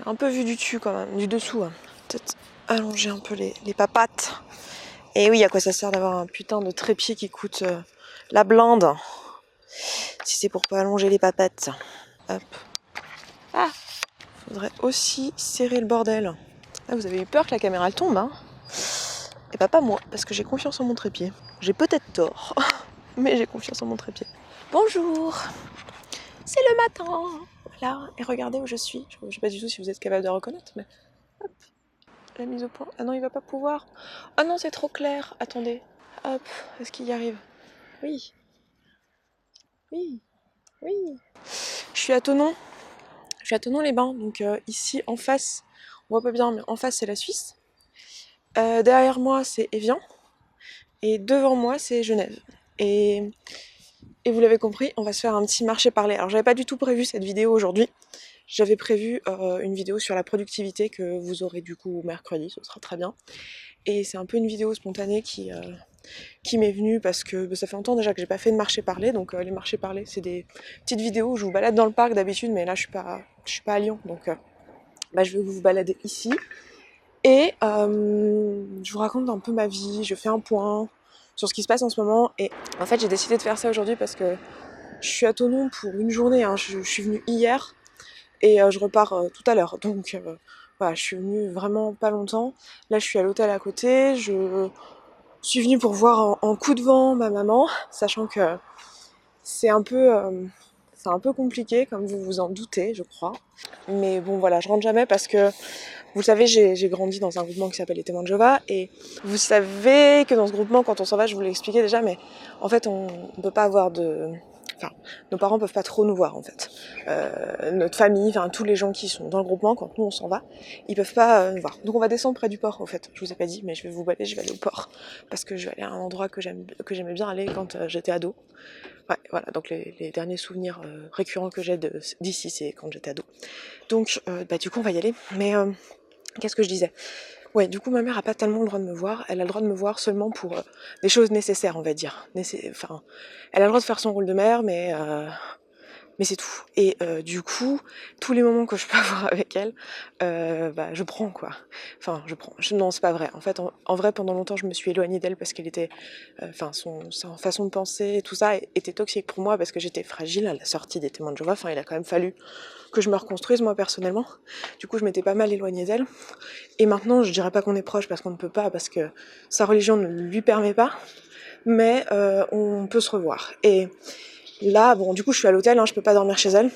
Un peu vu du dessus quand même, du dessous. Hein. Peut-être allonger un peu les papates. Et oui, à quoi ça sert d'avoir un putain de trépied qui coûte la blinde si c'est pour pas allonger les papates. Hop. Ah, faudrait aussi serrer le bordel. Ah, vous avez eu peur que la caméra elle tombe, hein? Et bah pas moi, parce que j'ai confiance en mon trépied. J'ai peut-être tort, mais j'ai confiance en mon trépied. Bonjour, c'est le matin. Voilà, et regardez où je suis. Je sais pas du tout si vous êtes capable de reconnaître, mais hop, la mise au point. Ah non, il va pas pouvoir. Ah non, c'est trop clair. Attendez. Hop, est-ce qu'il y arrive? Oui, oui, oui. Je suis à Thonon. Je suis à Thonon-les-Bains, donc ici en face, on voit pas bien, mais en face c'est la Suisse. Derrière moi c'est Évian. Et devant moi c'est Genève. Et vous l'avez compris, on va se faire un petit marché-parler. Alors j'avais pas du tout prévu cette vidéo aujourd'hui. J'avais prévu une vidéo sur la productivité que vous aurez du coup mercredi, ce sera très bien. Et c'est un peu une vidéo spontanée qui m'est venue parce que ça fait longtemps déjà que j'ai pas fait de marché-parler. Donc les marchés-parler c'est des petites vidéos où je vous balade dans le parc d'habitude, mais là je suis pas à Lyon. Donc je vais vous balader ici. Et je vous raconte un peu ma vie, je fais un point sur ce qui se passe en ce moment. Et en fait j'ai décidé de faire ça aujourd'hui parce que je suis à Thonon pour une journée, hein. Je suis venue hier et je repars tout à l'heure. Donc voilà, je suis venue vraiment pas longtemps. Là je suis à l'hôtel à côté, je suis venue pour voir en coup de vent ma maman, sachant que c'est un peu compliqué comme vous vous en doutez je crois. Mais bon voilà, je rentre jamais parce que vous savez, j'ai grandi dans un groupement qui s'appelle les Témoins de Jéhovah et vous savez que dans ce groupement, quand on s'en va, je vous l'ai expliqué déjà, mais en fait, on peut pas avoir de... Enfin, nos parents peuvent pas trop nous voir, en fait. Notre famille, enfin, tous les gens qui sont dans le groupement, quand nous, on s'en va, ils peuvent pas nous voir. Donc, on va descendre près du port, en fait. Je vous ai pas dit, mais je vais vous balader, je vais aller au port. Parce que je vais aller à un endroit que j'aimais bien aller quand j'étais ado. Ouais, voilà, donc les derniers souvenirs récurrents que j'ai d'ici, c'est quand j'étais ado. Donc, du coup, on va y aller. Mais... qu'est-ce que je disais? Ouais, du coup, ma mère a pas tellement le droit de me voir. Elle a le droit de me voir seulement pour des choses nécessaires, on va dire. Enfin, elle a le droit de faire son rôle de mère, mais c'est tout. Et du coup, tous les moments que je peux avoir avec elle, je prends quoi. Enfin, je prends. Non, c'est pas vrai. En fait, en vrai, pendant longtemps, je me suis éloignée d'elle parce qu'elle était, sa façon de penser et tout ça était toxique pour moi parce que j'étais fragile à la sortie des Témoins de Jéhovah. Enfin, il a quand même fallu que je me reconstruise moi personnellement. Du coup, je m'étais pas mal éloignée d'elle. Et maintenant, je dirais pas qu'on est proche parce qu'on ne peut pas, parce que sa religion ne lui permet pas, mais on peut se revoir. Et là, bon, du coup, je suis à l'hôtel, hein, je peux pas dormir chez elle,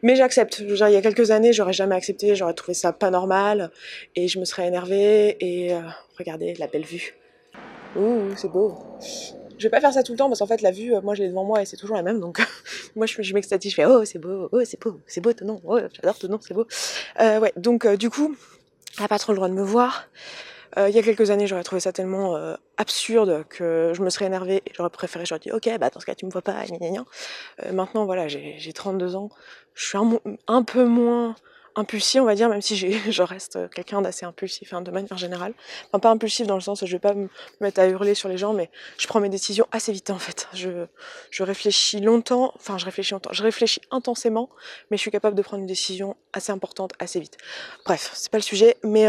mais j'accepte. Je veux dire, il y a quelques années, j'aurais jamais accepté, j'aurais trouvé ça pas normal, et je me serais énervée, et regardez, la belle vue. Ouh, c'est beau. Je vais pas faire ça tout le temps, parce qu'en fait, la vue, moi, je l'ai devant moi, et c'est toujours la même, donc moi, je m'extasie, je fais, oh, c'est beau, Thonon, oh, j'adore Thonon, c'est beau. Ouais, donc, du coup, elle a pas trop le droit de me voir. Il y a quelques années, j'aurais trouvé ça tellement absurde que je me serais énervée et j'aurais préféré, j'aurais dit ok, dans ce cas tu me vois pas, gna gna gna. Maintenant voilà, j'ai 32 ans, je suis un peu moins impulsive on va dire, même si je reste quelqu'un d'assez impulsif de manière générale. Enfin pas impulsif dans le sens où je vais pas me mettre à hurler sur les gens, mais je prends mes décisions assez vite en fait. Je réfléchis longtemps, je réfléchis intensément, mais je suis capable de prendre une décision assez importante assez vite. Bref, c'est pas le sujet, mais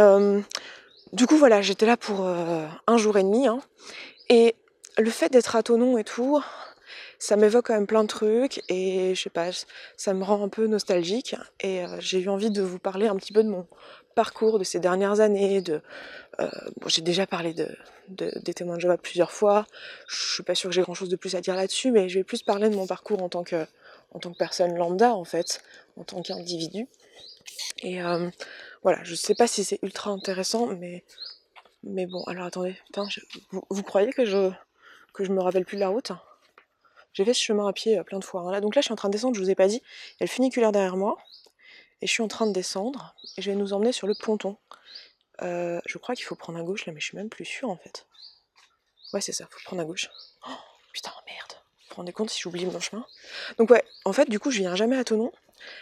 du coup voilà, j'étais là pour un jour et demi, hein, et le fait d'être à Thonon et tout, ça m'évoque quand même plein de trucs, et je sais pas, ça me rend un peu nostalgique, et j'ai eu envie de vous parler un petit peu de mon parcours de ces dernières années, bon, j'ai déjà parlé des Témoins de Jéhovah plusieurs fois, je suis pas sûre que j'ai grand chose de plus à dire là-dessus, mais je vais plus parler de mon parcours en tant que personne lambda en fait, en tant qu'individu, et voilà, je sais pas si c'est ultra intéressant, mais bon, alors attendez, putain, vous croyez que je me rappelle plus de la route? J'ai fait ce chemin à pied plein de fois, hein. Là, donc là, je suis en train de descendre, je vous ai pas dit, il y a le funiculaire derrière moi, et je suis en train de descendre, et je vais nous emmener sur le ponton. Je crois qu'il faut prendre à gauche là, mais je suis même plus sûre en fait. Ouais, c'est ça, faut prendre à gauche. Oh, putain, merde. Vous vous rendez compte si j'oublie mon chemin? Donc ouais, en fait, du coup, je viens jamais à Thonon,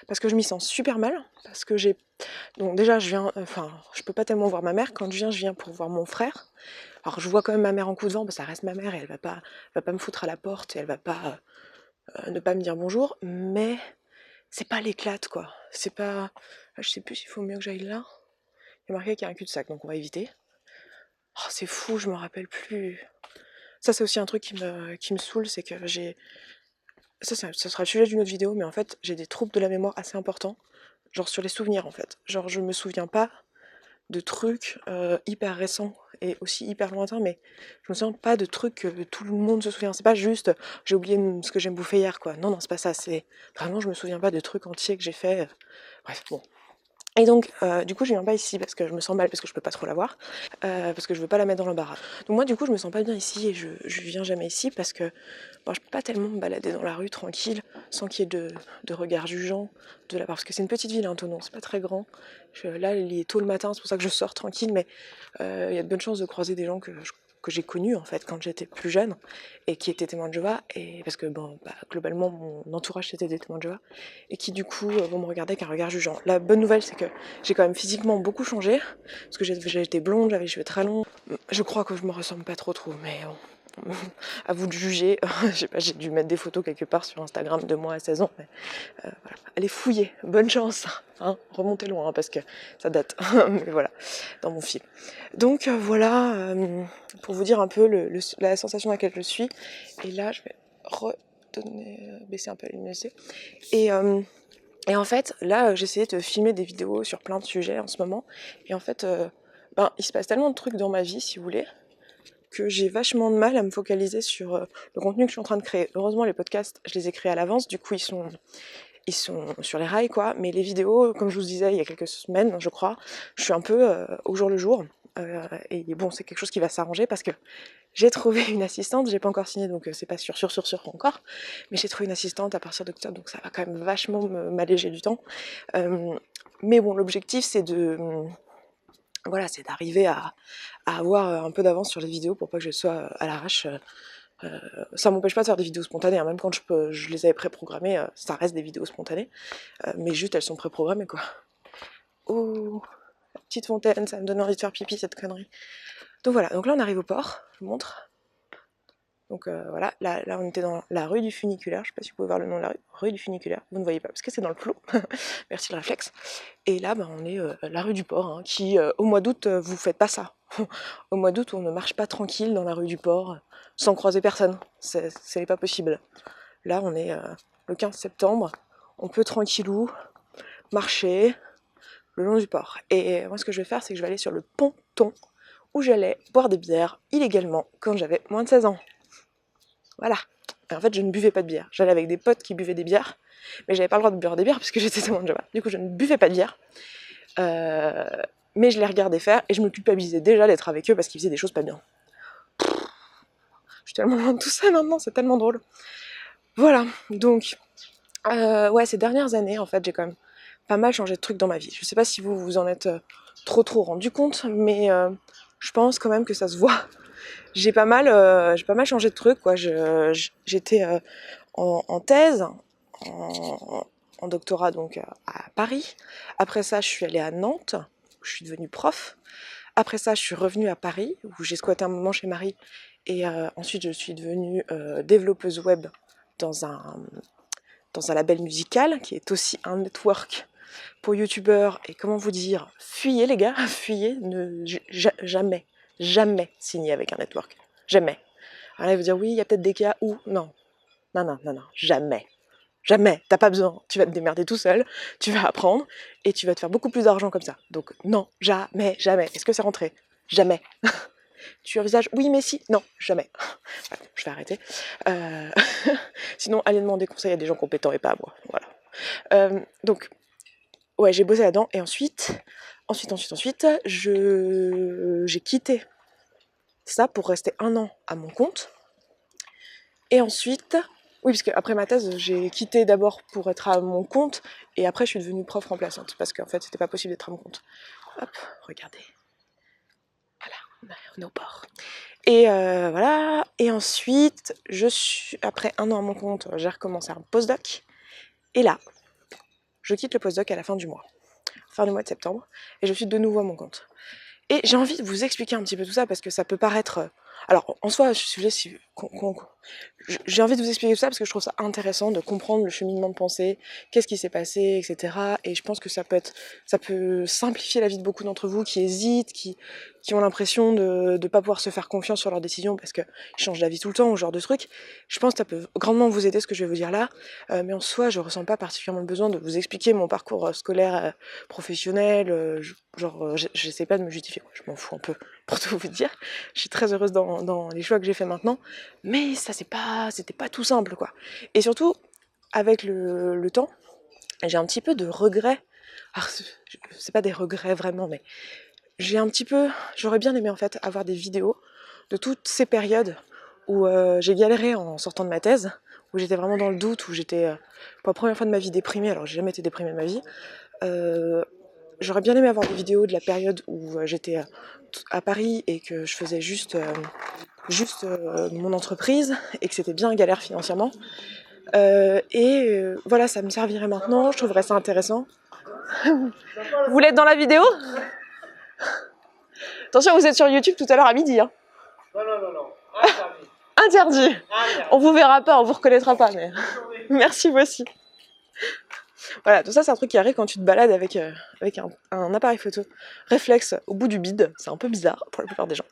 parce que je m'y sens super mal, parce que donc déjà, je peux pas tellement voir ma mère. Quand je viens pour voir mon frère. Alors je vois quand même ma mère en coup de vent, parce que ça reste ma mère et elle va pas me foutre à la porte et elle va pas ne pas me dire bonjour, mais c'est pas l'éclate quoi. C'est pas, Je sais plus s'il faut mieux que j'aille là. Il y a marqué qu'il y a un cul-de-sac, donc on va éviter. Oh, c'est fou, je me rappelle plus. Ça, c'est aussi un truc qui me saoule, c'est que j'ai... Ça sera le sujet d'une autre vidéo, mais en fait, j'ai des troubles de la mémoire assez importants. Genre sur les souvenirs, en fait. Genre, je me souviens pas de trucs hyper récents et aussi hyper lointains, mais je me souviens pas de trucs que tout le monde se souvient. C'est pas juste j'ai oublié ce que j'ai bouffé hier, quoi. Non, non, c'est pas ça. C'est vraiment, je me souviens pas de trucs entiers que j'ai fait. Bref, bon. Et donc, du coup, je viens pas ici parce que je me sens mal, parce que je peux pas trop la voir, parce que je veux pas la mettre dans l'embarras. Donc moi, du coup, je me sens pas bien ici et je viens jamais ici parce que bon, je peux pas tellement me balader dans la rue tranquille sans qu'il y ait de regards jugeants de la part. Parce que c'est une petite ville, hein, Thonon, c'est pas très grand. Là, il est tôt le matin, c'est pour ça que je sors tranquille, mais il y a de bonnes chances de croiser des gens que j'ai connus en fait quand j'étais plus jeune et qui étaient témoins de Jéhovah, et parce que bon, globalement mon entourage c'était des témoins de Jéhovah et qui du coup vont me regarder avec un regard jugeant. La bonne nouvelle c'est que j'ai quand même physiquement beaucoup changé parce que j'étais blonde, j'avais les cheveux très longs. Je crois que je me ressemble pas trop mais à vous de juger. Je sais pas, j'ai dû mettre des photos quelque part sur Instagram de moi à 16 ans, mais voilà. Allez fouiller, bonne chance, hein, remontez loin hein, parce que ça date, mais voilà, dans mon film. Donc voilà, pour vous dire un peu la sensation à laquelle je suis. Et là, je vais baisser un peu la luminosité. Et en fait, là, j'essayais de filmer des vidéos sur plein de sujets en ce moment. Et en fait, il se passe tellement de trucs dans ma vie, si vous voulez, que j'ai vachement de mal à me focaliser sur le contenu que je suis en train de créer. Heureusement, les podcasts, je les ai créés à l'avance, du coup, ils sont sur les rails, quoi. Mais les vidéos, comme je vous disais il y a quelques semaines, je crois, je suis un peu au jour le jour. Et bon, c'est quelque chose qui va s'arranger parce que j'ai trouvé une assistante, j'ai pas encore signé, donc c'est pas sûr encore, mais j'ai trouvé une assistante à partir d'octobre, donc ça va quand même vachement m'alléger du temps. Mais bon, l'objectif, c'est c'est d'arriver à avoir un peu d'avance sur les vidéos pour pas que je sois à l'arrache. Ça m'empêche pas de faire des vidéos spontanées, hein. Même quand je les avais préprogrammées, ça reste des vidéos spontanées, mais juste elles sont préprogrammées, quoi. Oh, la petite fontaine, ça me donne envie de faire pipi cette connerie. Donc voilà, donc là on arrive au port, je vous montre. Donc voilà, là on était dans la rue du funiculaire, je sais pas si vous pouvez voir le nom de la rue du funiculaire, vous ne voyez pas parce que c'est dans le flou, merci le réflexe. Et là on est la rue du port, hein, qui au mois d'août, vous faites pas ça. Au mois d'août on ne marche pas tranquille dans la rue du port sans croiser personne, c'est pas possible. Là on est le 15 septembre, on peut tranquillou marcher le long du port. Et moi ce que je vais faire, c'est que je vais aller sur le ponton où j'allais boire des bières illégalement quand j'avais moins de 16 ans. Voilà. Et en fait, je ne buvais pas de bière. J'allais avec des potes qui buvaient des bières, mais j'avais pas le droit de boire des bières parce que j'étais témoin de Jéhovah. Du coup, je ne buvais pas de bière. Mais je les regardais faire et je me culpabilisais déjà d'être avec eux parce qu'ils faisaient des choses pas bien. Je suis tellement loin de tout ça maintenant, c'est tellement drôle. Voilà, donc, ces dernières années, en fait, j'ai quand même pas mal changé de trucs dans ma vie. Je sais pas si vous vous en êtes trop rendu compte, mais je pense quand même que ça se voit. J'ai pas mal changé de trucs, quoi. J'étais en thèse, en doctorat donc à Paris. Après ça, je suis allée à Nantes, où je suis devenue prof. Après ça, je suis revenue à Paris, où j'ai squatté un moment chez Marie. Et ensuite, je suis devenue développeuse web dans un label musical, qui est aussi un network pour youtubeurs. Et comment vous dire, fuyez les gars, fuyez, jamais signer avec un network. Jamais. Alors là, vous dire, oui, il y a peut-être des cas où... Non, jamais. Jamais, t'as pas besoin, tu vas te démerder tout seul, tu vas apprendre, et tu vas te faire beaucoup plus d'argent comme ça. Donc non, jamais. Est-ce que c'est rentré? Jamais. Tu envisages, oui mais si, non, jamais. Je vais arrêter. Sinon, allez demander conseil à des gens compétents et pas à moi. Voilà. Donc, ouais, j'ai bossé là-dedans, et ensuite, j'ai quitté ça pour rester 1 an à mon compte. Et ensuite, oui, parce qu'après ma thèse, j'ai quitté d'abord pour être à mon compte, et après je suis devenue prof remplaçante, parce qu'en fait, c'était pas possible d'être à mon compte. Hop, regardez. Voilà, on est au port. Et voilà, et ensuite, après 1 an à mon compte, j'ai recommencé un postdoc, et là, je quitte le postdoc à la fin du mois de septembre, et je suis de nouveau à mon compte. Et j'ai envie de vous expliquer un petit peu tout ça, parce que ça peut paraître... Alors, en soi, je suis j'ai envie de vous expliquer tout ça parce que je trouve ça intéressant de comprendre le cheminement de pensée, qu'est-ce qui s'est passé, etc. Et je pense que ça peut simplifier la vie de beaucoup d'entre vous qui hésitent, qui ont l'impression de pas pouvoir se faire confiance sur leurs décisions parce qu'ils changent d'avis tout le temps ou ce genre de trucs. Je pense que ça peut grandement vous aider ce que je vais vous dire là, mais en soi je ressens pas particulièrement le besoin de vous expliquer mon parcours scolaire, professionnel, j'essaie pas de me justifier, je m'en fous un peu pour tout vous dire. Je suis très heureuse dans les choix que j'ai fait maintenant, mais ça c'était pas tout simple quoi. Et surtout avec le temps, j'ai un petit peu de regrets. Alors, c'est pas des regrets vraiment, mais j'aurais bien aimé en fait avoir des vidéos de toutes ces périodes où j'ai galéré en sortant de ma thèse, où j'étais vraiment dans le doute, où j'étais pour la première fois de ma vie déprimée, alors j'ai jamais été déprimée de ma vie. J'aurais bien aimé avoir des vidéos de la période où j'étais à Paris et que je faisais juste mon entreprise et que c'était bien galère financièrement. Voilà, ça me servirait maintenant, je trouverais ça intéressant. Vous voulez être dans la vidéo ? Attention, vous êtes sur YouTube tout à l'heure à midi. Hein. Non. Interdit. On vous verra pas, on vous reconnaîtra pas, mais merci vous aussi. Voilà, tout ça c'est un truc qui arrive quand tu te balades avec un appareil photo réflexe au bout du bide. C'est un peu bizarre pour la plupart des gens.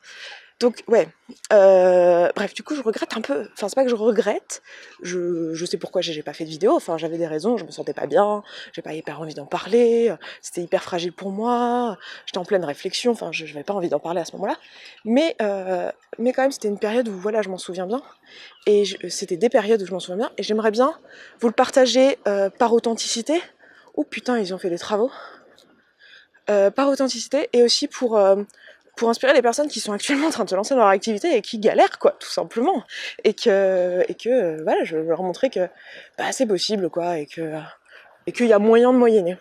Donc ouais, bref, du coup je regrette un peu, enfin c'est pas que je regrette, je sais pourquoi j'ai pas fait de vidéo, enfin j'avais des raisons, je me sentais pas bien, j'ai pas hyper envie d'en parler, c'était hyper fragile pour moi, j'étais en pleine réflexion, enfin j'avais pas envie d'en parler à ce moment-là, mais quand même c'était une période où voilà je m'en souviens bien, et c'était des périodes où je m'en souviens bien, et j'aimerais bien vous le partager par authenticité. Oh putain ils ont fait des travaux, par authenticité et aussi pour inspirer les personnes qui sont actuellement en train de se lancer dans leur activité et qui galèrent, quoi, tout simplement. Et que voilà, je veux leur montrer que bah, c'est possible, quoi, et qu'il y a moyen de moyenner.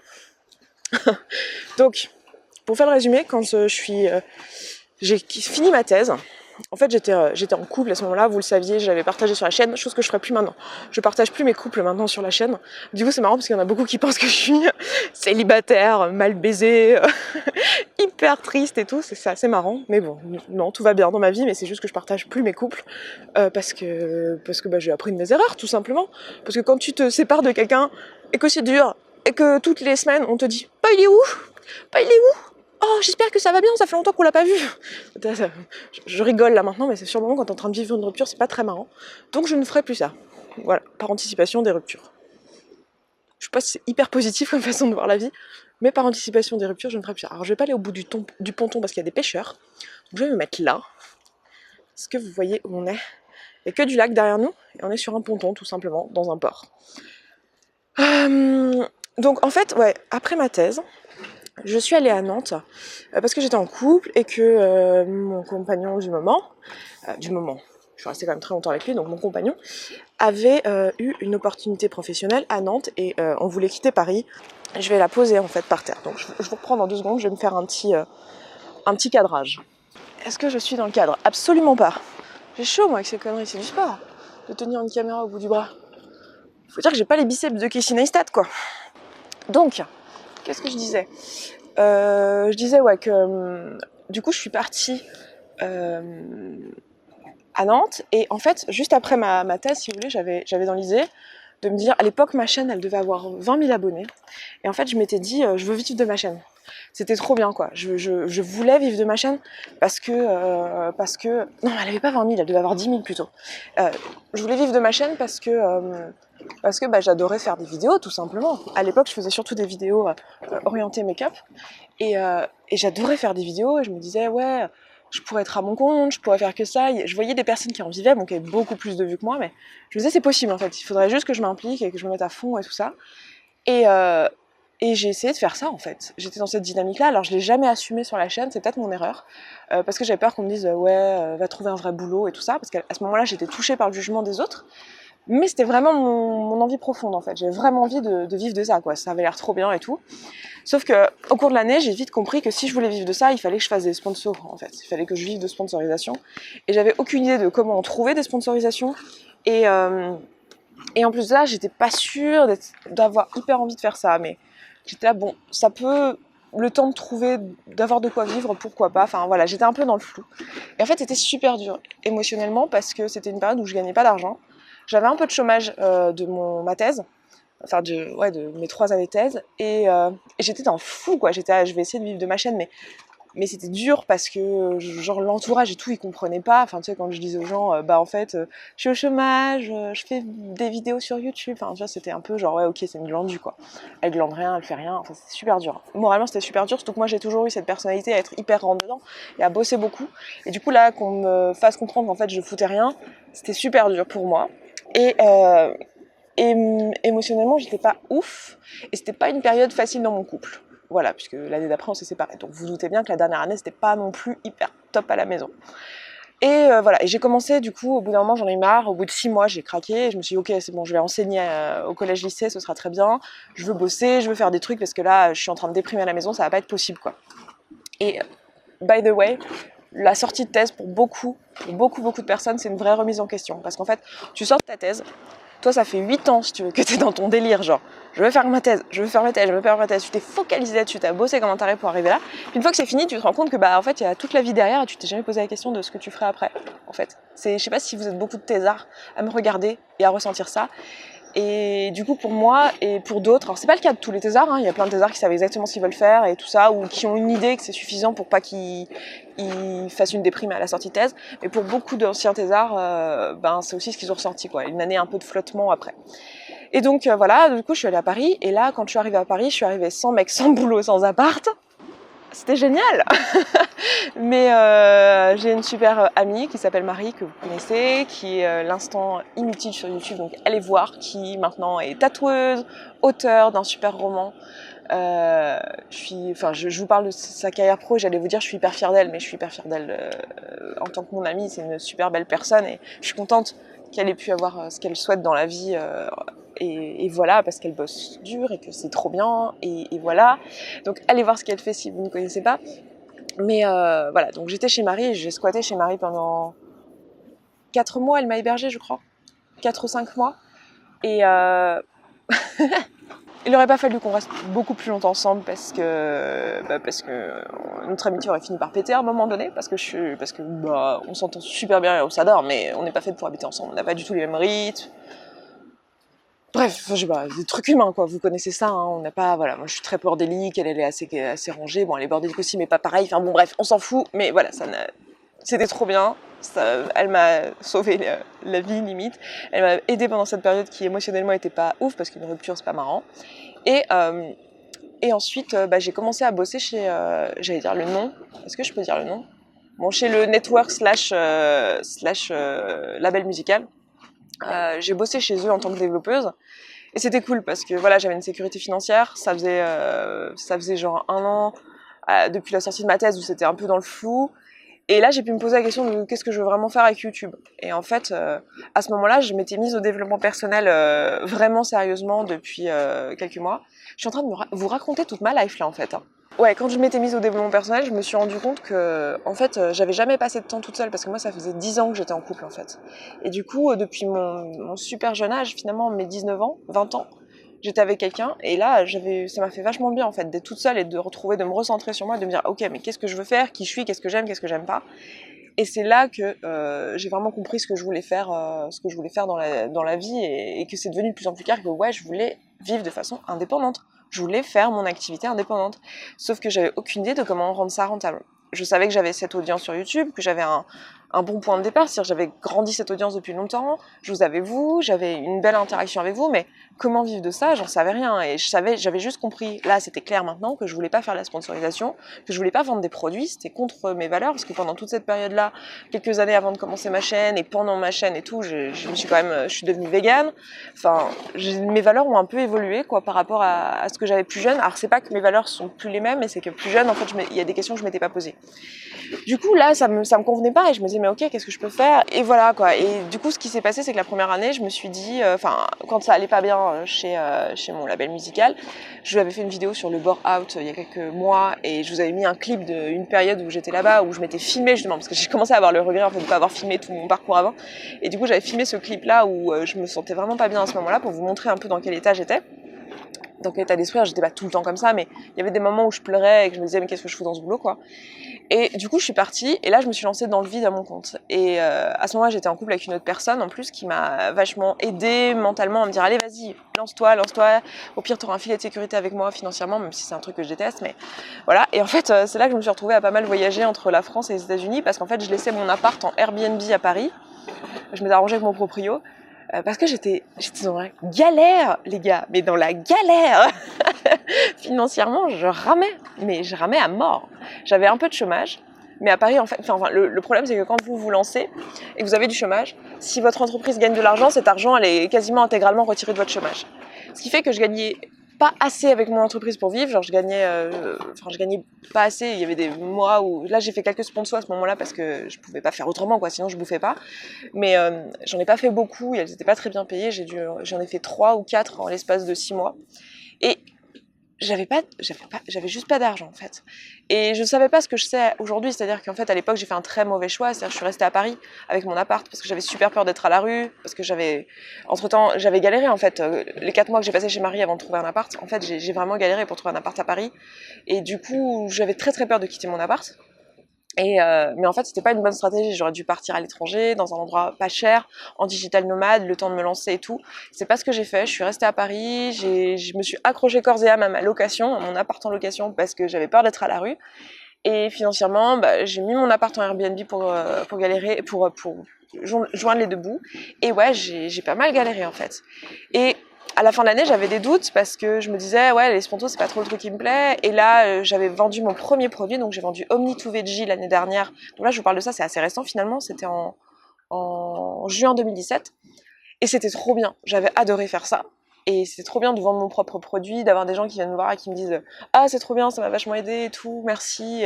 Donc, pour faire le résumé, quand j'ai fini ma thèse, en fait j'étais en couple à ce moment-là, vous le saviez, j'avais partagé sur la chaîne, chose que je ferai plus maintenant. Je partage plus mes couples maintenant sur la chaîne. Du coup c'est marrant parce qu'il y en a beaucoup qui pensent que je suis célibataire, mal baisée, hyper triste et tout, c'est assez marrant. Mais bon, non, tout va bien dans ma vie, mais c'est juste que je partage plus mes couples parce que bah, j'ai appris de mes erreurs tout simplement. Parce que quand tu te sépares de quelqu'un et que c'est dur et que toutes les semaines on te dit « Bah il est où ? Bah il est où ? Oh, j'espère que ça va bien, ça fait longtemps qu'on l'a pas vu. » Je rigole là maintenant, mais c'est sûrement quand t'es en train de vivre une rupture, c'est pas très marrant. Donc je ne ferai plus ça. Voilà, par anticipation des ruptures. Je sais pas si c'est hyper positif comme façon de voir la vie, mais par anticipation des ruptures, je ne ferai plus ça. Alors je vais pas aller au bout du ponton parce qu'il y a des pêcheurs. Donc je vais me mettre là. Est-ce que vous voyez où on est ? Il n'y a que du lac derrière nous, et on est sur un ponton tout simplement, dans un port. Donc en fait, ouais, après ma thèse, je suis allée à Nantes parce que j'étais en couple et que mon compagnon du moment, je suis restée quand même très longtemps avec lui, donc mon compagnon avait eu une opportunité professionnelle à Nantes et on voulait quitter Paris. Je vais la poser en fait par terre, donc je vous reprends dans 2 secondes, je vais me faire un petit cadrage. Est-ce que je suis dans le cadre ? Absolument pas. J'ai chaud moi avec ces conneries, c'est du sport de tenir une caméra au bout du bras. Faut dire que j'ai pas les biceps de Casey Neistat quoi. Donc, qu'est-ce que je disais ? Je disais ouais que du coup je suis partie à Nantes et en fait juste après ma thèse si vous voulez j'avais dans l'idée de me dire à l'époque ma chaîne elle devait avoir 20 000 abonnés et en fait je m'étais dit je veux vivre de ma chaîne. C'était trop bien quoi, je voulais vivre de ma chaîne parce que non elle avait pas 20 000, elle devait avoir 10 000 plutôt. Je voulais vivre de ma chaîne parce que bah, j'adorais faire des vidéos tout simplement. À l'époque je faisais surtout des vidéos orientées make-up et j'adorais faire des vidéos et je me disais ouais je pourrais être à mon compte, je pourrais faire que ça. Je voyais des personnes qui en vivaient, bon qui avaient beaucoup plus de vues que moi, mais je me disais c'est possible en fait, il faudrait juste que je m'implique et que je me mette à fond et tout ça. Et j'ai essayé de faire ça en fait. J'étais dans cette dynamique-là, alors je l'ai jamais assumé sur la chaîne, c'est peut-être mon erreur, parce que j'avais peur qu'on me dise ouais, va trouver un vrai boulot et tout ça, parce qu'à ce moment-là j'étais touchée par le jugement des autres, mais c'était vraiment mon envie profonde en fait. J'avais vraiment envie de vivre de ça, quoi. Ça avait l'air trop bien et tout. Sauf que au cours de l'année, j'ai vite compris que si je voulais vivre de ça, il fallait que je fasse des sponsors en fait. Il fallait que je vive de sponsorisation. Et j'avais aucune idée de comment trouver des sponsorisations. Et en plus de ça, j'étais pas sûre d'avoir hyper envie de faire ça. Mais j'étais là, bon, ça peut le temps de trouver, d'avoir de quoi vivre, pourquoi pas. Enfin voilà, j'étais un peu dans le flou. Et en fait, c'était super dur émotionnellement parce que c'était une période où je gagnais pas d'argent. J'avais un peu de chômage de ma thèse, enfin de mes 3 années de thèse, et j'étais dans le flou quoi. Je vais essayer de vivre de ma chaîne, mais c'était dur parce que genre l'entourage et tout ils comprenaient pas. Enfin tu sais, quand je disais aux gens bah en fait je suis au chômage, je fais des vidéos sur YouTube, enfin tu vois, c'était un peu genre ouais ok, c'est une glandue quoi, elle glande rien, elle fait rien, enfin c'est super dur. Moralement c'était super dur, surtout que moi j'ai toujours eu cette personnalité à être hyper rentre dedans et à bosser beaucoup, et du coup là qu'on me fasse comprendre qu'en fait je foutais rien, c'était super dur pour moi. Et émotionnellement j'étais pas ouf, et c'était pas une période facile dans mon couple. Voilà, puisque l'année d'après on s'est séparés. Donc vous doutez bien que la dernière année c'était pas non plus hyper top à la maison. Et voilà, et j'ai commencé du coup, au bout d'un moment j'en ai eu marre, au bout de 6 mois j'ai craqué, et je me suis dit ok c'est bon, je vais enseigner au collège-lycée, ce sera très bien, je veux bosser, je veux faire des trucs parce que là je suis en train de déprimer à la maison, ça va pas être possible quoi. Et by the way, la sortie de thèse pour beaucoup de personnes c'est une vraie remise en question, parce qu'en fait tu sors de ta thèse, toi, ça fait 8 ans, si tu veux, que t'es dans ton délire, genre, je veux faire ma thèse, je veux faire ma thèse, je veux faire ma thèse. Tu t'es focalisé là-dessus, t'as bossé comme un taré pour arriver là. Puis une fois que c'est fini, tu te rends compte que, bah, en fait, il y a toute la vie derrière et tu t'es jamais posé la question de ce que tu ferais après, en fait. Je sais pas si vous êtes beaucoup de thésards à me regarder et à ressentir ça. Et du coup, pour moi et pour d'autres, alors c'est pas le cas de tous les thésards, hein, il y a plein de thésards qui savent exactement ce qu'ils veulent faire et tout ça, ou qui ont une idée que c'est suffisant pour pas qu'ils fassent une déprime à la sortie de thèse. Mais pour beaucoup d'anciens thésards, ben c'est aussi ce qu'ils ont ressenti, quoi, une année un peu de flottement après. Et donc voilà, du coup je suis allée à Paris, et là quand je suis arrivée à Paris, je suis arrivée sans mec, sans boulot, sans appart. C'était génial. Mais j'ai une super amie qui s'appelle Marie, que vous connaissez, qui est l'instant inutile sur YouTube, donc allez voir, qui maintenant est tatoueuse, auteure d'un super roman. Je vous parle de sa carrière pro, j'allais vous dire je suis hyper fière d'elle, mais je suis hyper fière d'elle en tant que mon amie, c'est une super belle personne, et je suis contente qu'elle ait pu avoir ce qu'elle souhaite dans la vie, et voilà, parce qu'elle bosse dur et que c'est trop bien, et voilà. Donc allez voir ce qu'elle fait si vous ne connaissez pas. Mais voilà, donc j'étais chez Marie, j'ai squatté chez Marie pendant 4 mois, elle m'a hébergée je crois, 4 ou 5 mois, et il n'aurait pas fallu qu'on reste beaucoup plus longtemps ensemble parce que notre amitié aurait fini par péter à un moment donné, parce que on s'entend super bien et on s'adore, mais on n'est pas fait pour habiter ensemble, on n'a pas du tout les mêmes rythmes. Bref, je sais pas, des trucs humains quoi, vous connaissez ça, hein, on n'a pas, voilà, moi je suis très bordélique, elle est assez rangée, bon elle est bordélique aussi mais pas pareil, enfin bon bref, on s'en fout, mais voilà, c'était trop bien, elle m'a sauvé la vie limite, elle m'a aidée pendant cette période qui émotionnellement était pas ouf, parce qu'une rupture c'est pas marrant, et ensuite j'ai commencé à bosser chez, j'allais dire le nom, est-ce que je peux dire le nom ? Bon, chez le network slash label musical. J'ai bossé chez eux en tant que développeuse, et c'était cool parce que voilà, j'avais une sécurité financière. Ça faisait genre 1 an depuis la sortie de ma thèse où c'était un peu dans le flou, et là j'ai pu me poser la question de qu'est-ce que je veux vraiment faire avec YouTube. Et en fait à ce moment-là je m'étais mise au développement personnel vraiment sérieusement depuis quelques mois. Je suis en train de vous raconter toute ma life là en fait, hein. Ouais, quand je m'étais mise au développement personnel, je me suis rendu compte que, en fait, j'avais jamais passé de temps toute seule, parce que moi, ça faisait 10 ans que j'étais en couple, en fait. Et du coup, depuis mon super jeune âge, finalement, mes 19 ans, 20 ans, j'étais avec quelqu'un, et là, ça m'a fait vachement bien, en fait, d'être toute seule et de me recentrer sur moi, et de me dire, ok, mais qu'est-ce que je veux faire, qui je suis, qu'est-ce que j'aime pas. Et c'est là que j'ai vraiment compris ce que je voulais faire dans la vie, et que c'est devenu de plus en plus clair que ouais, je voulais vivre de façon indépendante. Je voulais faire mon activité indépendante. Sauf que j'avais aucune idée de comment rendre ça rentable. Je savais que j'avais cette audience sur YouTube, que j'avais un bon point de départ, c'est-à-dire que j'avais grandi cette audience depuis longtemps, je vous avais j'avais une belle interaction avec vous, mais comment vivre de ça, j'en savais rien. Et j'avais juste compris, là c'était clair maintenant, que je voulais pas faire la sponsorisation, que je voulais pas vendre des produits, c'était contre mes valeurs, parce que pendant toute cette période-là, quelques années avant de commencer ma chaîne, et pendant ma chaîne et tout, je suis devenue végane. Enfin, mes valeurs ont un peu évolué quoi, par rapport à ce que j'avais plus jeune. Alors c'est pas que mes valeurs sont plus les mêmes, mais c'est que plus jeune, en fait, il y a des questions que je m'étais pas posées. Du coup là ça me convenait pas, et je me disais mais ok, qu'est-ce que je peux faire, et voilà quoi. Et du coup ce qui s'est passé, c'est que la première année je me suis dit, quand ça allait pas bien chez mon label musical, je vous avais fait une vidéo sur le bore out il y a quelques mois, et je vous avais mis un clip d'une période où j'étais là-bas, où je m'étais filmée justement, parce que j'ai commencé à avoir le regret en fait de pas avoir filmé tout mon parcours avant, et du coup j'avais filmé ce clip là où je me sentais vraiment pas bien à ce moment-là, pour vous montrer un peu dans quel état j'étais. dans quel état d'esprit. J'étais pas tout le temps comme ça, mais il y avait des moments où je pleurais et que je me disais mais qu'est-ce que je fous dans ce boulot, quoi. Et du coup je suis partie et là je me suis lancée dans le vide à mon compte. Et à ce moment-là j'étais en couple avec une autre personne en plus qui m'a vachement aidée mentalement à me dire allez vas-y, lance-toi, au pire t'auras un filet de sécurité avec moi financièrement, même si c'est un truc que je déteste, mais voilà. Et en fait c'est là que je me suis retrouvée à pas mal voyager entre la France et les États-Unis parce qu'en fait je laissais mon appart en Airbnb à Paris. Je m'étais arrangée avec mon proprio parce que j'étais dans la galère, les gars, mais dans la galère. Financièrement, je ramais à mort. J'avais un peu de chômage, mais à Paris, en fait, le problème, c'est que quand vous vous lancez et que vous avez du chômage, si votre entreprise gagne de l'argent, cet argent, elle est quasiment intégralement retirée de votre chômage. Ce qui fait que je gagnais pas assez avec mon entreprise pour vivre, genre je gagnais pas assez. Il y avait des mois où là j'ai fait quelques sponsors à ce moment-là parce que je pouvais pas faire autrement, quoi, sinon je bouffais pas. Mais j'en ai pas fait beaucoup, elles étaient pas très bien payées. J'en ai fait 3 ou 4 en l'espace de 6 mois. Et j'avais juste pas d'argent en fait. Et je savais pas ce que je sais aujourd'hui, c'est-à-dire qu'en fait à l'époque j'ai fait un très mauvais choix, c'est-à-dire que je suis restée à Paris avec mon appart parce que j'avais super peur d'être à la rue, parce que entre-temps j'avais galéré en fait, les 4 mois que j'ai passé chez Marie avant de trouver un appart, en fait j'ai vraiment galéré pour trouver un appart à Paris, et du coup j'avais très très peur de quitter mon appart. Mais en fait, c'était pas une bonne stratégie. J'aurais dû partir à l'étranger, dans un endroit pas cher, en digital nomade, le temps de me lancer et tout. C'est pas ce que j'ai fait. Je suis restée à Paris. Je me suis accrochée corps et âme à ma location, à mon appart en location, parce que j'avais peur d'être à la rue. Et financièrement, j'ai mis mon appart en Airbnb pour galérer, pour joindre les deux bouts. Et ouais, j'ai pas mal galéré en fait. Et à la fin de l'année, j'avais des doutes parce que je me disais, ouais, les sponsos, c'est pas trop le truc qui me plaît. Et là, j'avais vendu mon premier produit, donc j'ai vendu Omni2Veg l'année dernière. Donc là, je vous parle de ça, c'est assez récent finalement, c'était en juin 2017. Et c'était trop bien, j'avais adoré faire ça. Et c'était trop bien de vendre mon propre produit, d'avoir des gens qui viennent me voir et qui me disent « Ah, c'est trop bien, ça m'a vachement aidé et tout, merci. »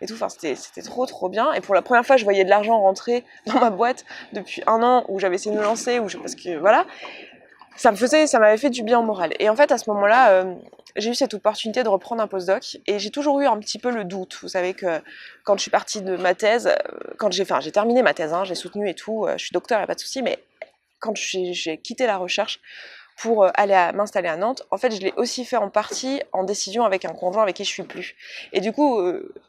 et tout. Enfin, c'était trop trop bien. Et pour la première fois, je voyais de l'argent rentrer dans ma boîte depuis 1 an où j'avais essayé de me lancer, parce que voilà. Ça m'avait fait du bien au moral. Et en fait, à ce moment-là, j'ai eu cette opportunité de reprendre un postdoc et j'ai toujours eu un petit peu le doute. Vous savez que quand je suis partie de ma thèse, j'ai terminé ma thèse, j'ai soutenu et tout, je suis docteur, y a pas de souci, mais quand j'ai quitté la recherche pour aller m'installer à Nantes, en fait, je l'ai aussi fait en partie en décision avec un conjoint avec qui je suis plus. Et du coup,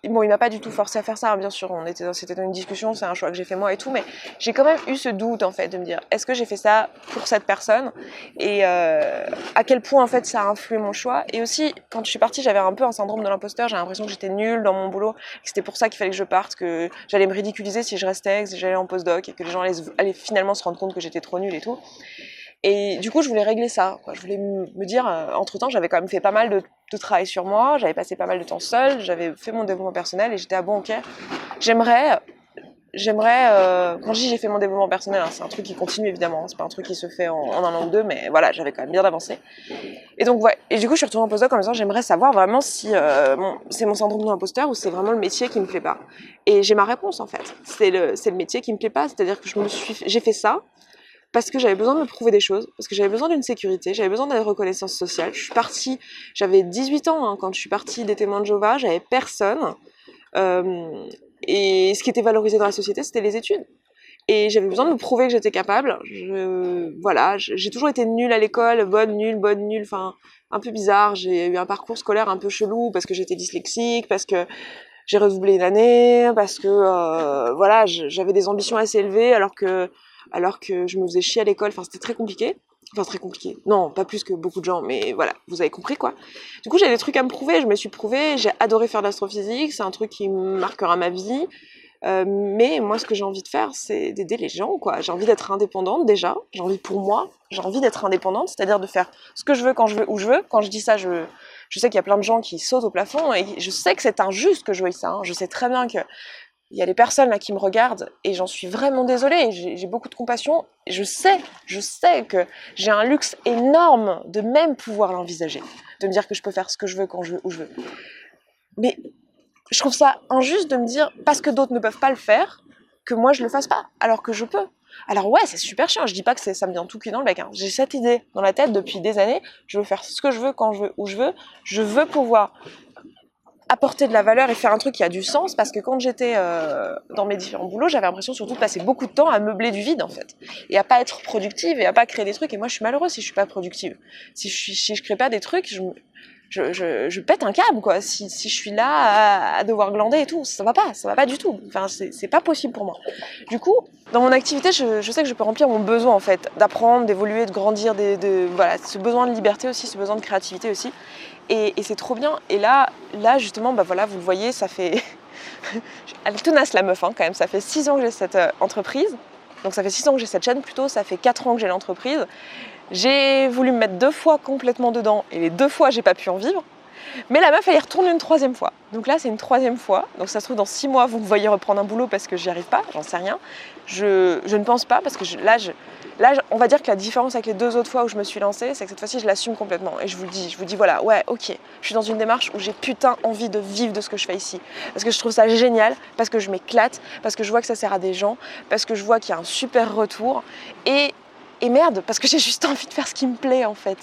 il m'a pas du tout forcé à faire ça, bien sûr, c'était dans une discussion, c'est un choix que j'ai fait moi et tout, mais j'ai quand même eu ce doute, en fait, de me dire, est-ce que j'ai fait ça pour cette personne? Et à quel point, en fait, ça a influé mon choix? Et aussi, quand je suis partie, j'avais un peu un syndrome de l'imposteur, j'ai l'impression que j'étais nulle dans mon boulot, que c'était pour ça qu'il fallait que je parte, que j'allais me ridiculiser si je restais, que j'allais en postdoc, et que les gens allaient finalement se rendre compte que j'étais trop nulle et tout. Et du coup, je voulais régler ça, quoi. Je voulais me dire, entre-temps, j'avais quand même fait pas mal de travail sur moi, j'avais passé pas mal de temps seule, j'avais fait mon développement personnel et j'étais bon, ok, j'aimerais, quand je dis j'ai fait mon développement personnel, c'est un truc qui continue évidemment, c'est pas un truc qui se fait en 1 an ou 2, mais voilà, j'avais quand même bien avancé. Et donc, ouais, et du coup, je suis retournée en postdoc en me disant, j'aimerais savoir vraiment si c'est mon syndrome de l'imposteur ou c'est vraiment le métier qui me plaît pas. Et j'ai ma réponse en fait, c'est le métier qui me plaît pas, c'est-à-dire que j'ai fait ça, parce que j'avais besoin de me prouver des choses, parce que j'avais besoin d'une sécurité, j'avais besoin de reconnaissance sociale. Je suis partie, j'avais 18 ans quand je suis partie des témoins de Jéhovah, j'avais personne. Et ce qui était valorisé dans la société, c'était les études. Et j'avais besoin de me prouver que j'étais capable. J'ai toujours été nulle à l'école, bonne, nulle, enfin, un peu bizarre. J'ai eu un parcours scolaire un peu chelou parce que j'étais dyslexique, parce que j'ai redoublé 1 année, parce que j'avais des ambitions assez élevées alors que je me faisais chier à l'école, enfin c'était très compliqué. Enfin très compliqué, non, pas plus que beaucoup de gens, mais voilà, vous avez compris quoi. Du coup j'avais des trucs à me prouver, je me suis prouvée, j'ai adoré faire de l'astrophysique, c'est un truc qui marquera ma vie. Mais moi ce que j'ai envie de faire c'est d'aider les gens quoi. J'ai envie d'être indépendante déjà, j'ai envie d'être indépendante, c'est-à-dire de faire ce que je veux quand je veux, où je veux. Quand je dis ça, je sais qu'il y a plein de gens qui sautent au plafond et je sais que c'est injuste que je veuille ça, je sais très bien que il y a des personnes là qui me regardent et j'en suis vraiment désolée, j'ai beaucoup de compassion, je sais que j'ai un luxe énorme de même pouvoir l'envisager, de me dire que je peux faire ce que je veux quand je veux, où je veux. Mais je trouve ça injuste de me dire, parce que d'autres ne peuvent pas le faire, que moi je le fasse pas, alors que je peux. Alors ouais, c'est super chiant, je dis pas que ça me vient tout cuit dans le bec, j'ai cette idée dans la tête depuis des années, je veux faire ce que je veux, quand je veux, où je veux pouvoir apporter de la valeur et faire un truc qui a du sens, parce que quand j'étais dans mes différents boulots, j'avais l'impression surtout de passer beaucoup de temps à meubler du vide en fait, et à pas être productive et à pas créer des trucs. Et moi je suis malheureuse si je suis pas productive, si je crée pas des trucs, je pète un câble quoi. Si je suis là à devoir glander et tout, ça va pas du tout. Enfin c'est pas possible pour moi. Du coup, dans mon activité, je sais que je peux remplir mon besoin en fait, d'apprendre, d'évoluer, de grandir, voilà, ce besoin de liberté aussi, ce besoin de créativité aussi. Et c'est trop bien. Et là justement, bah voilà, vous le voyez, ça fait elle est tenace la meuf hein, quand même. Ça fait 6 ans que j'ai cette entreprise. Donc ça fait 6 ans que j'ai cette chaîne plutôt, ça fait 4 ans que j'ai l'entreprise. J'ai voulu me mettre 2 fois complètement dedans et les 2 fois j'ai pas pu en vivre. Mais la meuf elle y retourne une 3e fois. Donc là c'est une 3e fois. Donc ça se trouve dans 6 mois vous me voyez reprendre un boulot parce que j'y arrive pas, j'en sais rien. Je ne pense pas parce que là on va dire que la différence avec les 2 autres fois où je me suis lancée, c'est que cette fois-ci je l'assume complètement. Et je vous dis voilà, ouais ok, je suis dans une démarche où j'ai putain envie de vivre de ce que je fais ici. Parce que je trouve ça génial, parce que je m'éclate, parce que je vois que ça sert à des gens, parce que je vois qu'il y a un super retour. Et merde, parce que j'ai juste envie de faire ce qui me plaît en fait.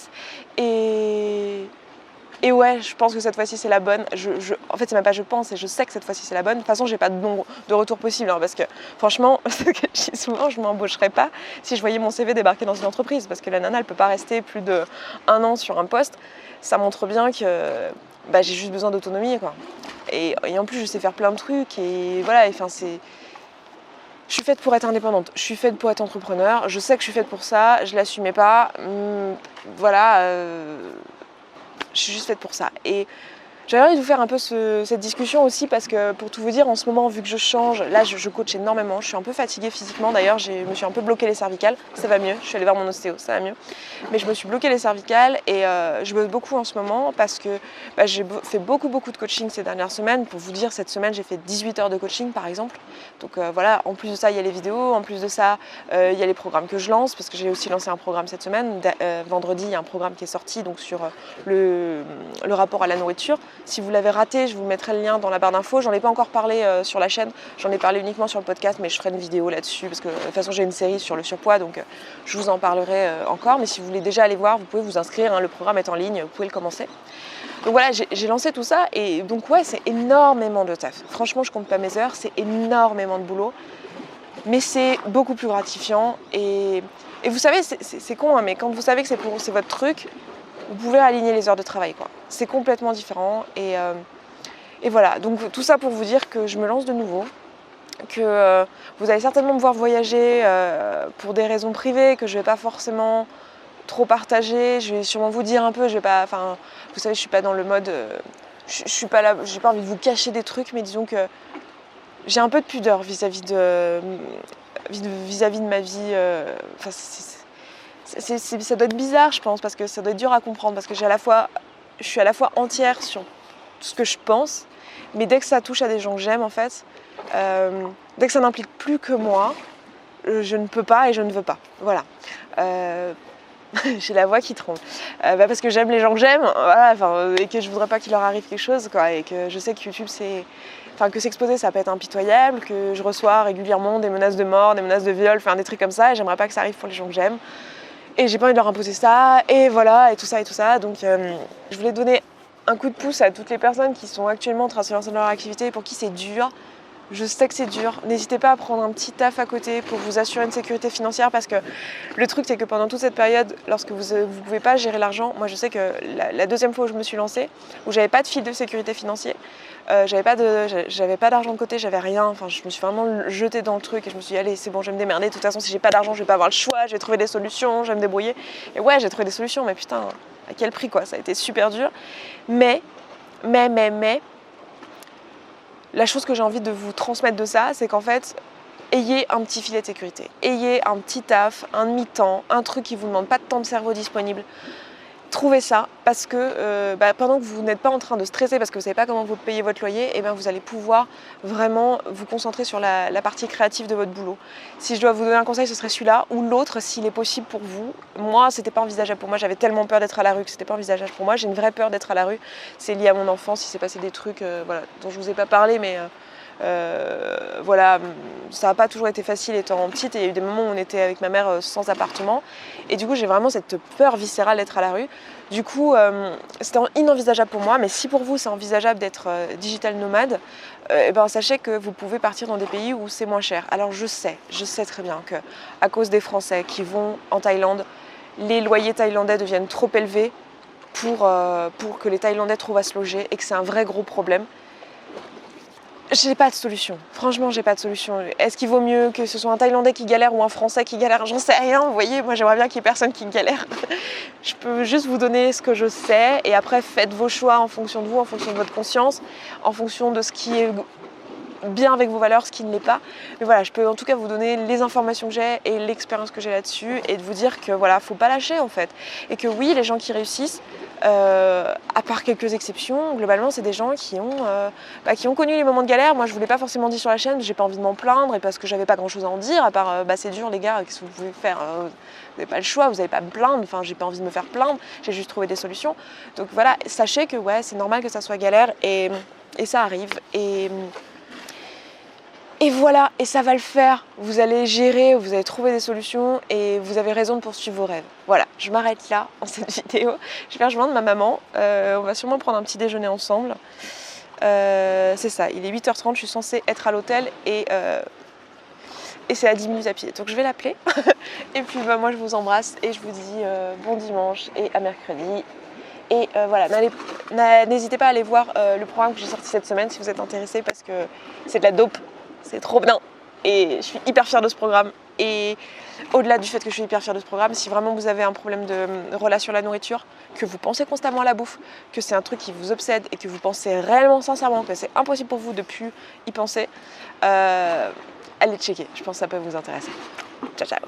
Et ouais, je pense que cette fois-ci c'est la bonne. En fait, c'est même pas je pense, et je sais que cette fois-ci c'est la bonne. De toute façon, j'ai pas de retour possible, hein, parce que franchement, ce que je dis souvent, je m'embaucherais pas si je voyais mon CV débarquer dans une entreprise, parce que la nana, elle peut pas rester plus de 1 an sur un poste. Ça montre bien que j'ai juste besoin d'autonomie, quoi. Et en plus, je sais faire plein de trucs, et voilà, enfin c'est. Je suis faite pour être indépendante, je suis faite pour être entrepreneur, je sais que je suis faite pour ça, je l'assumais pas, voilà. Je suis juste faite pour ça. Et j'avais envie de vous faire un peu cette discussion aussi parce que pour tout vous dire, en ce moment, vu que je change, là je coach énormément, je suis un peu fatiguée physiquement d'ailleurs, je me suis un peu bloqué les cervicales, ça va mieux, je suis allée voir mon ostéo, ça va mieux. Mais je me suis bloqué les cervicales et je bosse beaucoup en ce moment parce que j'ai fait beaucoup de coaching ces dernières semaines. Pour vous dire, cette semaine j'ai fait 18 heures de coaching par exemple. Donc voilà, en plus de ça il y a les vidéos, en plus de ça il y a les programmes que je lance parce que j'ai aussi lancé un programme cette semaine. Vendredi il y a un programme qui est sorti donc sur le rapport à la nourriture. Si vous l'avez raté, je vous mettrai le lien dans la barre d'infos. J'en ai pas encore parlé sur la chaîne, j'en ai parlé uniquement sur le podcast, mais je ferai une vidéo là-dessus parce que de toute façon j'ai une série sur le surpoids, donc je vous en parlerai encore. Mais si vous voulez déjà aller voir, vous pouvez vous inscrire, hein, le programme est en ligne, vous pouvez le commencer. Donc voilà, j'ai lancé tout ça et donc ouais, c'est énormément de taf. Franchement, je compte pas mes heures, c'est énormément de boulot, mais c'est beaucoup plus gratifiant. Et vous savez, c'est con, hein, mais quand vous savez que c'est votre truc, vous pouvez aligner les heures de travail, quoi. C'est complètement différent et voilà. Donc tout ça pour vous dire que je me lance de nouveau, que vous allez certainement me voir voyager pour des raisons privées que je vais pas forcément trop partager. Je vais sûrement vous dire un peu, je vais pas, enfin, vous savez, je suis pas dans le mode, je suis pas là, j'ai pas envie de vous cacher des trucs, mais disons que j'ai un peu de pudeur vis-à-vis de ma vie. Enfin, ça doit être bizarre, je pense, parce que ça doit être dur à comprendre, parce que je suis à la fois entière sur ce que je pense, mais dès que ça touche à des gens que j'aime, en fait, dès que ça n'implique plus que moi, je ne peux pas et je ne veux pas. Voilà. J'ai la voix qui tremble. Parce que j'aime les gens que j'aime, voilà, et que je voudrais pas qu'il leur arrive quelque chose, quoi, et que je sais que YouTube, que s'exposer, ça peut être impitoyable, que je reçois régulièrement des menaces de mort, des menaces de viol, des trucs comme ça, et j'aimerais pas que ça arrive pour les gens que j'aime. Et j'ai pas envie de leur imposer ça, et voilà, et tout ça. Donc je voulais donner un coup de pouce à toutes les personnes qui sont actuellement en train de se lancer dans leur activité, pour qui c'est dur. Je sais que c'est dur. N'hésitez pas à prendre un petit taf à côté pour vous assurer une sécurité financière, parce que le truc, c'est que pendant toute cette période, lorsque vous ne pouvez pas gérer l'argent, moi je sais que la 2e fois où je me suis lancée, où j'avais pas de fil de sécurité financier, j'avais pas d'argent de côté, j'avais rien. Enfin, je me suis vraiment jetée dans le truc et je me suis dit, allez, c'est bon, je vais me démerder. De toute façon, si j'ai pas d'argent, je vais pas avoir le choix, je vais trouver des solutions, je vais me débrouiller. Et ouais, j'ai trouvé des solutions, mais putain, à quel prix, quoi. Ça a été super dur. Mais, la chose que j'ai envie de vous transmettre de ça, c'est qu'en fait, ayez un petit filet de sécurité. Ayez un petit taf, un demi-temps, un truc qui ne vous demande pas de temps de cerveau disponible. Trouvez ça, parce que pendant que vous n'êtes pas en train de stresser parce que vous ne savez pas comment vous payez votre loyer, et vous allez pouvoir vraiment vous concentrer sur la partie créative de votre boulot. Si je dois vous donner un conseil, ce serait celui-là, ou l'autre s'il est possible pour vous. Moi, c'était pas envisageable pour moi, j'avais tellement peur d'être à la rue que c'était pas envisageable pour moi. J'ai une vraie peur d'être à la rue, c'est lié à mon enfance, il s'est passé des trucs dont je vous ai pas parlé, mais Voilà, ça n'a pas toujours été facile étant petite et il y a eu des moments où on était avec ma mère sans appartement. Et du coup, j'ai vraiment cette peur viscérale d'être à la rue. Du coup, c'était inenvisageable pour moi, mais si pour vous c'est envisageable d'être digital nomade, eh ben, sachez que vous pouvez partir dans des pays où c'est moins cher. Alors je sais très bien que à cause des Français qui vont en Thaïlande, les loyers thaïlandais deviennent trop élevés pour que les Thaïlandais trouvent à se loger et que c'est un vrai gros problème. J'ai pas de solution. Franchement, j'ai pas de solution. Est-ce qu'il vaut mieux que ce soit un Thaïlandais qui galère ou un Français qui galère? J'en sais rien, vous voyez. Moi, j'aimerais bien qu'il y ait personne qui galère. Je peux juste vous donner ce que je sais et après, faites vos choix en fonction de vous, en fonction de votre conscience, en fonction de ce qui est bien avec vos valeurs, ce qui ne l'est pas. Mais voilà, je peux en tout cas vous donner les informations que j'ai et l'expérience que j'ai là-dessus et de vous dire que voilà, faut pas lâcher en fait. Et que oui, les gens qui réussissent, à part quelques exceptions, globalement, c'est des gens qui ont connu les moments de galère. Moi, je ne vous l'ai pas forcément dit sur la chaîne, j'ai pas envie de m'en plaindre et parce que j'avais pas grand-chose à en dire, à part c'est dur les gars, qu'est-ce que vous pouvez faire, vous n'avez pas le choix, vous n'allez pas me plaindre, enfin, j'ai pas envie de me faire plaindre, j'ai juste trouvé des solutions. Donc voilà, sachez que ouais, c'est normal que ça soit galère et ça arrive. Et voilà, et ça va le faire. Vous allez gérer, vous allez trouver des solutions et vous avez raison de poursuivre vos rêves. Voilà, je m'arrête là en cette vidéo. Je vais rejoindre ma maman. On va sûrement prendre un petit déjeuner ensemble. C'est ça, il est 8h30, je suis censée être à l'hôtel et c'est à 10 minutes à pied. Donc je vais l'appeler. Et puis moi je vous embrasse et je vous dis bon dimanche et à mercredi. Et voilà, n'hésitez pas à aller voir le programme que j'ai sorti cette semaine si vous êtes intéressés parce que c'est de la dope. C'est trop bien et je suis hyper fière de ce programme. Et au-delà du fait que je suis hyper fière de ce programme, si vraiment vous avez un problème de relation à la nourriture, que vous pensez constamment à la bouffe, que c'est un truc qui vous obsède et que vous pensez réellement sincèrement que c'est impossible pour vous de plus y penser, allez checker, je pense que ça peut vous intéresser. Ciao ciao.